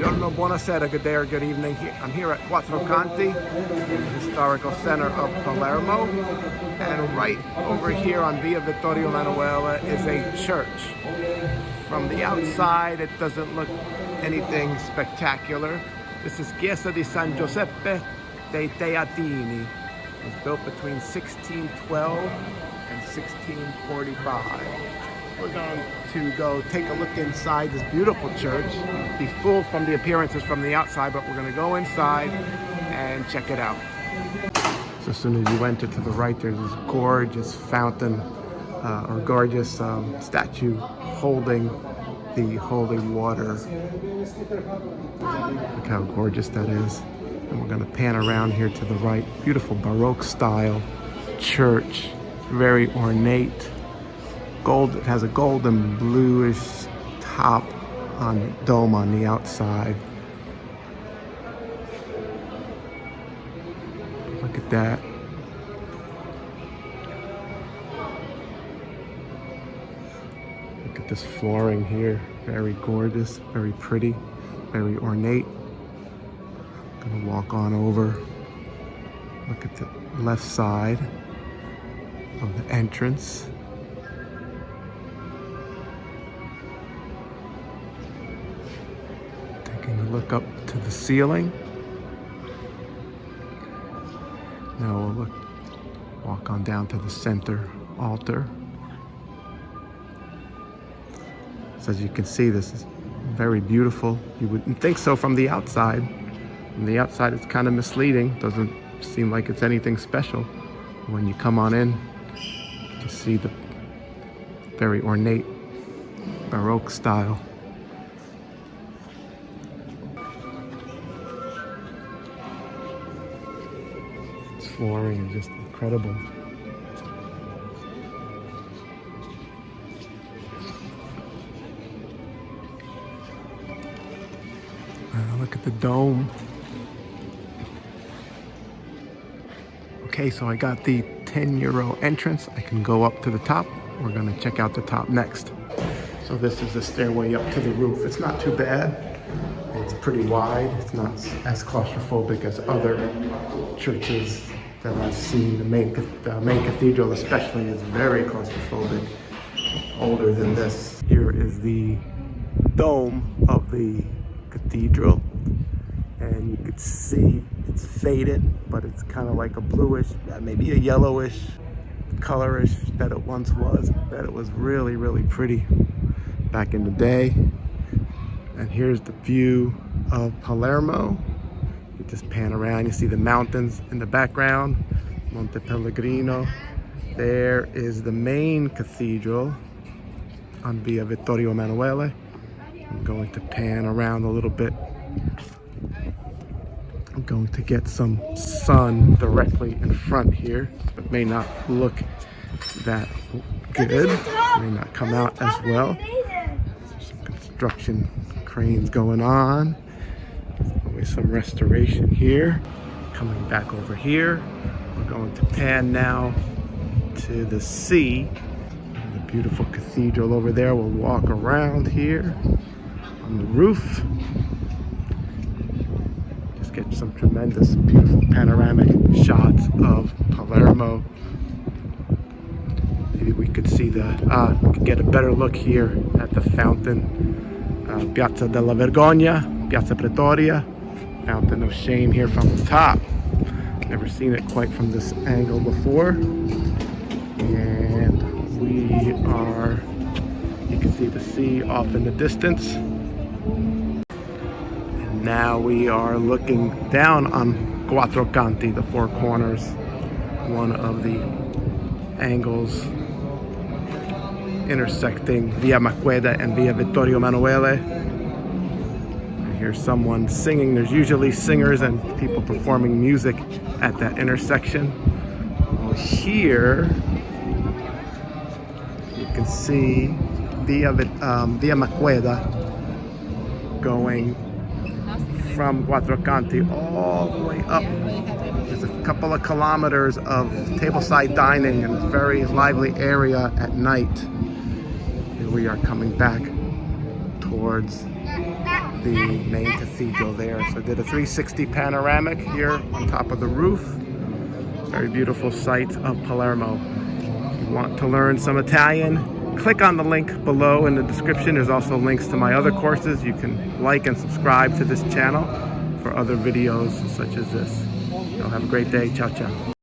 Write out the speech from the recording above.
Buongiorno, buonasera, good day or good evening. I'm here at Quattro Canti, the historical center of Palermo. And right over here on Via Vittorio Emanuele is a church. From the outside, it doesn't look anything spectacular. This is Chiesa di San Giuseppe dei Teatini. It was built between 1612 and 1645. We're going to go take a look inside this beautiful church. Be fooled from the appearances from the outside, but we're going to go inside and check it out. So as soon as you enter to the right, there's this gorgeous fountain or gorgeous statue holding the holy water. Look how gorgeous that is. And we're going to pan around here to the right. Beautiful Baroque-style church, very ornate. Gold, it has a golden bluish top on dome on the outside. Look at that. Look at this flooring here. Very gorgeous, very pretty, very ornate. Gonna walk on over. Look at the left side of the entrance. Taking a look up to the ceiling. Now we'll walk on down to the center altar. So as you can see, this is very beautiful. You wouldn't think so from the outside. From the outside, it's kind of misleading. Doesn't seem like it's anything special. When you come on in, you see the very ornate Baroque style. This flooring is just incredible. Look at the dome. Okay, so I got the €10 entrance. I can go up to the top. We're gonna check out the top next. So this is the stairway up to the roof. It's not too bad. It's pretty wide. It's not as claustrophobic as other churches that I've seen. The main cathedral especially is very claustrophobic, older than this. Here is the dome of the cathedral. And you could see it's faded, but it's kind of like a bluish, maybe a yellowish, colorish that it once was. That it was really, really pretty back in the day. And here's the view of Palermo. You just pan around, you see the mountains in the background, Monte Pellegrino. There is the main cathedral on Via Vittorio Emanuele. I'm going to pan around a little bit. I'm going to get some sun directly in front here. It may not look that good. It may not come out as well. There's some construction cranes going on. There's always some restoration here. Coming back over here, we're going to pan now to the sea. The beautiful cathedral over there. We'll walk around here on the roof. Get some tremendous, beautiful panoramic shots of Palermo. Maybe we could see we could get a better look here at the fountain, Piazza della Vergogna, Piazza Pretoria, Fountain of Shame here from the top. Never seen it quite from this angle before. And you can see the sea off in the distance. Now we are looking down on Quattro Canti, the four corners, one of the angles intersecting Via Maqueda and Via Vittorio Emanuele. I hear someone singing. There's usually singers and people performing music at that intersection. Well, here you can see Via Maqueda going from Quattro Canti all the way up. There's a couple of kilometers of tableside dining and a very lively area at night. Here we are coming back towards the main cathedral there. So I did a 360 panoramic here on top of the roof. Very beautiful sight of Palermo. If you want to learn some Italian, click on the link below in the description. There's also links to my other courses. You can like and subscribe to this channel for other videos such as this. So have a great day. Ciao, ciao.